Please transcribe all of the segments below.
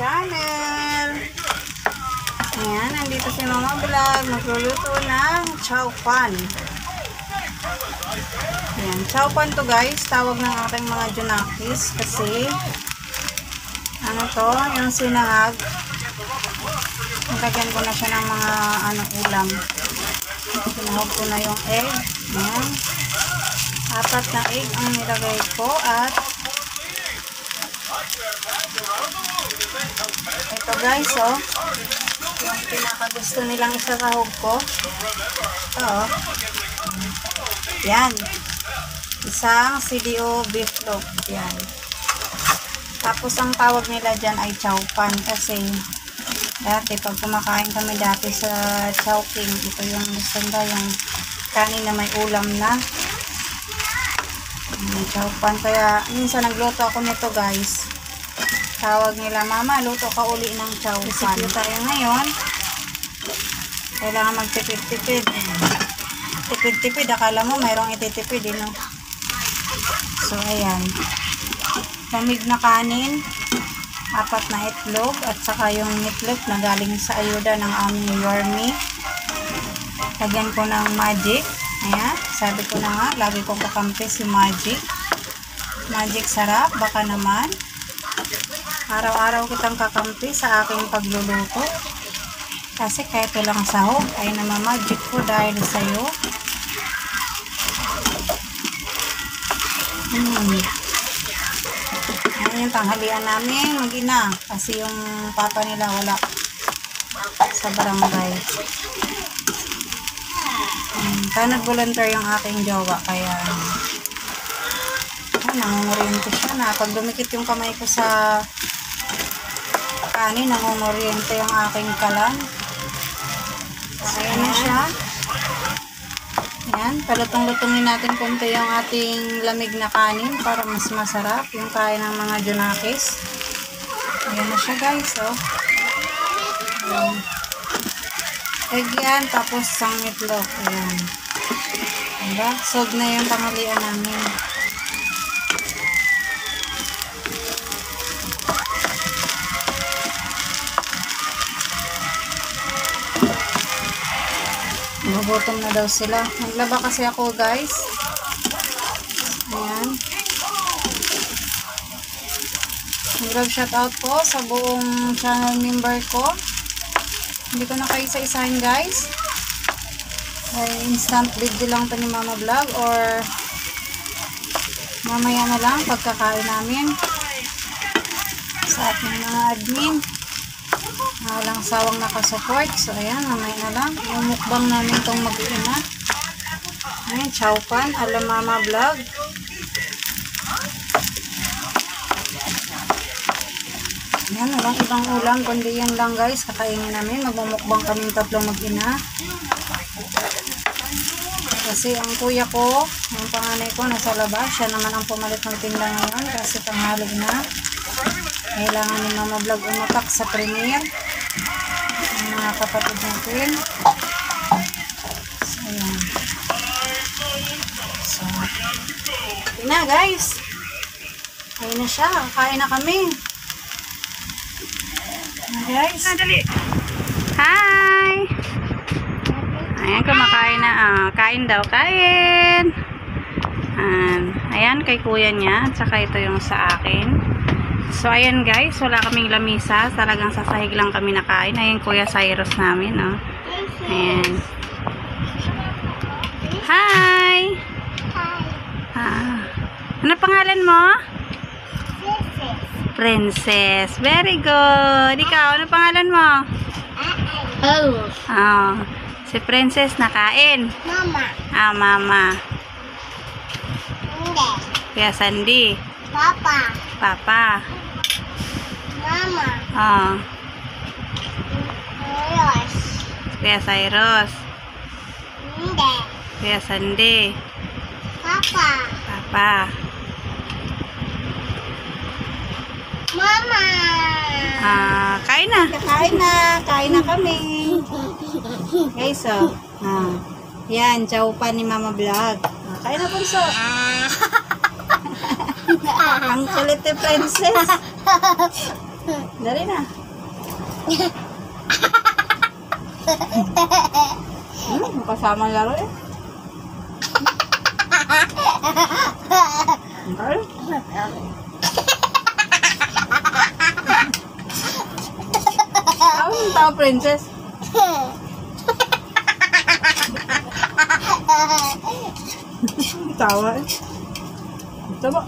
channel. Ayan, nandito si Mama Vlog. Magluluto ng chow pan. Ayan, chow pan to guys. Tawag ng ating mga junakis. Kasi, ano to, yung sinangag. Nilagyan ko na siya ng mga ulam. Sinahog ko na yung egg. Ayan. 4 na egg ang nilagay ko at ito guys, oh, yung pinakagusto nilang isasahog ko. Ito, oh. Yan. Isang CDO beef loaf. Yan. Tapos ang tawag nila dyan ay chow pan kasi dati pag kumakain kami dati sa Chowking, ito yung gusto nila, yung kanin na may ulam na. Chow pan. Kaya minsan nagluto ako nito guys. Tawag nila, Mama, luto ka uli ng chow pan. Isipyo tayo ngayon. Kailangan magtipid-tipid. Tipid-tipid. Akala mo mayroong ititipid, no? So, ayan. Lamig na kanin. 4 na itlog. At saka yung itlog na galing sa ayuda ng aming Yorme. Lagyan ko ng magic. Ayan. Sabi ko na nga, lagi kong kakampi si Magic. Magic sarap. Baka naman. Araw-araw kitang kakampi sa aking pagluluto. Kasi kahit walang sahog ay namamagic ko dahil sa'yo. Ayan yung tanghalian namin mag-ina. Kasi yung papa nila wala sa barangay. Nag-volunteer yung aking jowa. Kaya nangunguriente siya na. Pag dumikit yung kamay ko sa kanin, nangunguriente yung aking kalan. Ayan na siya. Ayan, palutong-lutongin natin konti yung ating lamig na kanin para mas masarap yung kain ng mga junakis. Ayan na siya guys, oh. Ayan. Egg yan, tapos isang itlog. Ayan. Diba? Solve na yung tanghalian namin. Nagugutom na daw sila. Naglaba kasi ako guys. Ayan. Grab shoutout po sa buong channel member ko. Hindi ko na kayo isa-isahin guys. Ay, instant video lang to ni Mama Vlog or mamaya na lang pagkakain namin sa ating mga admin. Walang sawang nakasupport. So, ayan, mamaya na lang. Yung mukbang namin itong mag-ina. Ayan, chow pan, ala Mama Vlog. Ayan, walang ibang ulam, kundi yan lang guys. Kakainin namin. Magmumukbang kaming tatlong mag-ina. Kasi ang kuya ko, yung panganay ko, nasa labas. Siya naman ang pumalit ng tinda ngayon kasi tanghali na. Kailangan ni Mama Vlog umatak sa premiere. Mga kapatid natin. So, ayan. So, yun na guys. Ayun na siya. Kain na kami. Ayan guys. Hi! Ayan, kumakain na. Kain daw. Kain! Ayan, kay kuya niya. At saka ito yung sa akin. So, ayan guys, wala kaming lamisa. Talagang sasahig lang kami nakain. Ayan, Kuya Cyrus namin, oh. Ayan. Hi! Ano pangalan mo? Princess. Very good. Ikaw, ano pangalan mo? Oh. Si Princess nakain. Mama. Mama. Hindi. Kuya Sandy. Papa. Papa. Mama. Oh. Cyrus. Kuya Cyrus. Hindi. Kuya Sandy. Papa. Papa. Mama. Kain na. Kain na. Kain na kami. Guys, oh. Yan, chow pan ni Mama Vlog. Kain na, Bunso. Ang kulit ni Princess. Dali na. Kasama laro eh. Okay. Ano yung tao, princess? Tawa eh. Ito ba?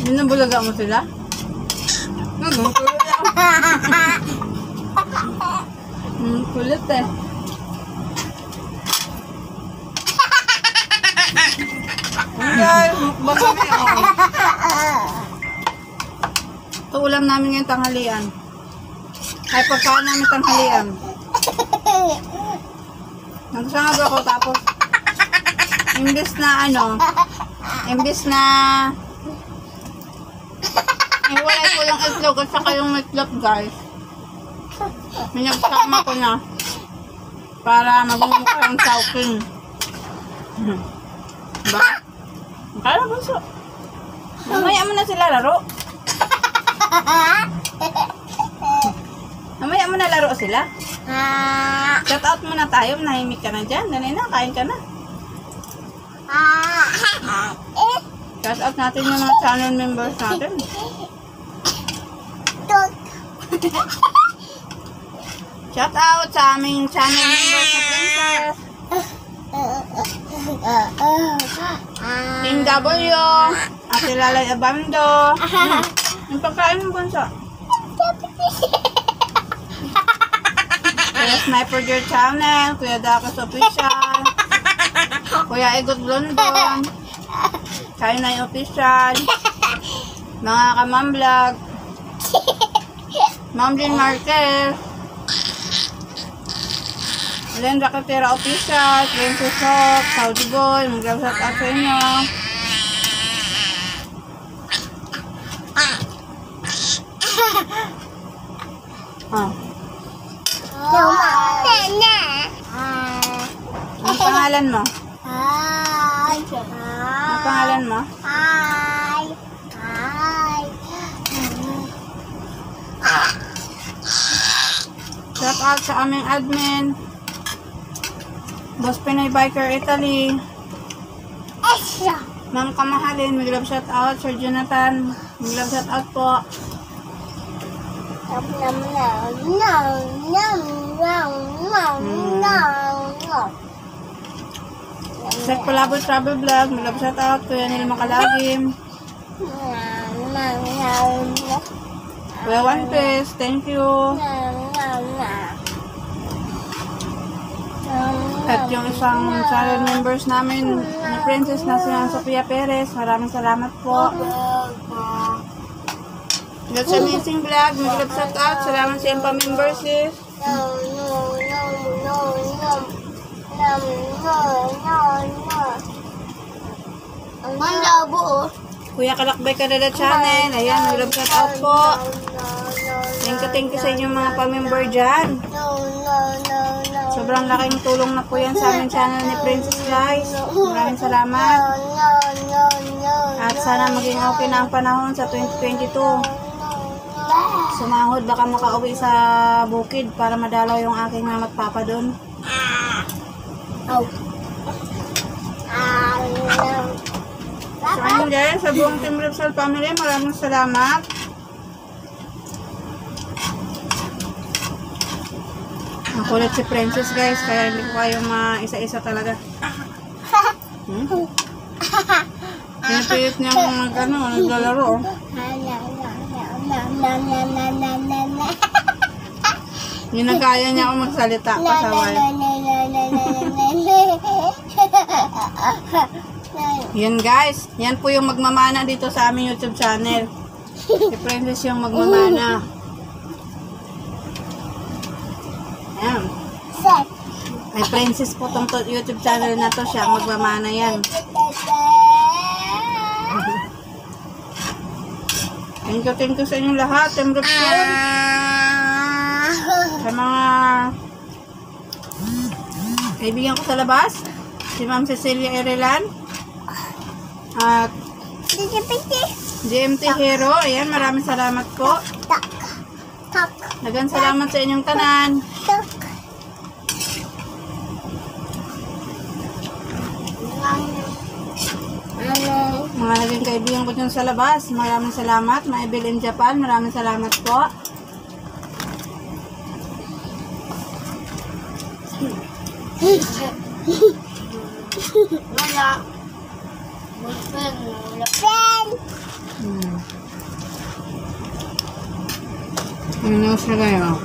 Binabulaga mo sila? Kulit ako. Kulit eh. Guys, mukbang kami ako. Ito ulam namin ngayong tanghalian. Ay, pagkaan namin tanghalian. Nagsangag ako tapos imbis na iwalay ko yung itlog at saka yung meatloaf guys. Pinagsama ko na para magmumukha yung chowking. Ba? Kaya bunso. Mamaya mo na sila laro. Mamaya mo na laro sila. Shout out muna tayo. Nahimik ka na dyan. Dali na, kain ka na. Shout out natin yung mga channel members natin. Shout out sa aming channel members na princess. Team W, Ate Lalay Abando. Yung pagkain mo bunso. Kuya Sniper Girl Channel, Kuya Dakas Official, Kuya Egot London, Kainay Official, mga Kamam Vlog, Ma'am Lynn Marquez, Len Rakatera Official, Princess Shop, Saudi Boy, mag-shout out sa inyo. Ang pangalan mo? Ang pangalan mo? Shout out sa aming admin, Boss Pinoy Biker Italy, Ma'am Kamahalin, mag-love shout out, Sir Jonathan, mag-love shout out po. Sa Collabo Travel Vlog, mag-love shout out, Kuya Nil Makalagim, Kuya One Piece, thank you. At yung isang channel members namin ni Princess na si Sofia Perez, maraming salamat po. That's amazing vlog, mag-love shout out, salamat sa iyong pa-members sis. Kuya Kalakbay Canada Channel, ayan, mag-love shout out po. Thank you sa inyong mga pa-member dyan. Sobrang laking tulong na po yan sa aming channel ni Princess guys. Maraming salamat. At sana maging okay na ang panahon sa 2022. Sumahod, baka makauwi sa bukid para madalaw yung aking mama't papa doon. So ayun guys, sa buong Team Repsol family, maraming salamat. Ang kulit si Princess guys, kaya hindi ko kayo isa-isa talaga. Pinapiyot niya naglalaro. Ginagaya niya ako magsalita, pasaway. Yan guys, yan po yung magmamana dito sa aming YouTube channel. Si Princess yung magmamana. Ayan. May Princess po tong YouTube channel na to, siya magmamana yan. Thank you sa inyong lahat, Team Repsol. Sa mga kaibigan ko sa labas, si Ma'am Cecilia Erelan, At Piti-piti. GMT Hero, ayan, maraming salamat po. Tak. Tak. Dagan salamat sa inyong tanan. Tak. Ano? Mga naging kaibigan ko dyan sa labas, maraming salamat. Maibel in Japan, maraming salamat po. Wala. Pen. Pen. Ano siya kayo?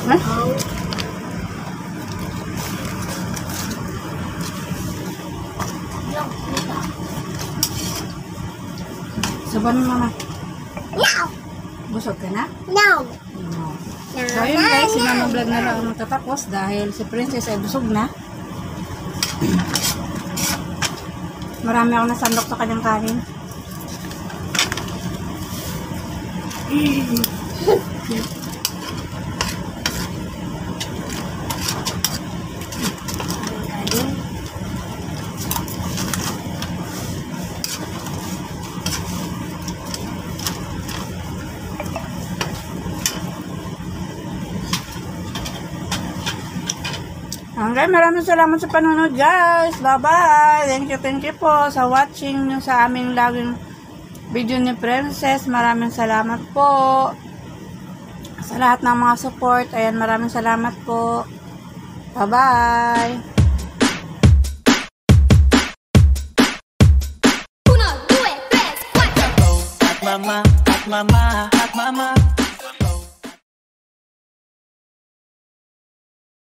Ha? Saban mo mama. No. Busog ka na? No. No. So yun guys, sinamablog na lang ang matatapos dahil si Princess ay busog na. Marami ako nasandok sa kanyang kanin. Okay, maraming salamat sa panonood guys. Bye-bye. Thank you po sa watching nyo sa aming laging video ni Princess. Maraming salamat po sa lahat ng mga support. Ayan, maraming salamat po. Bye-bye. 1, 2, 3, 4. At mama, at mama, at mama.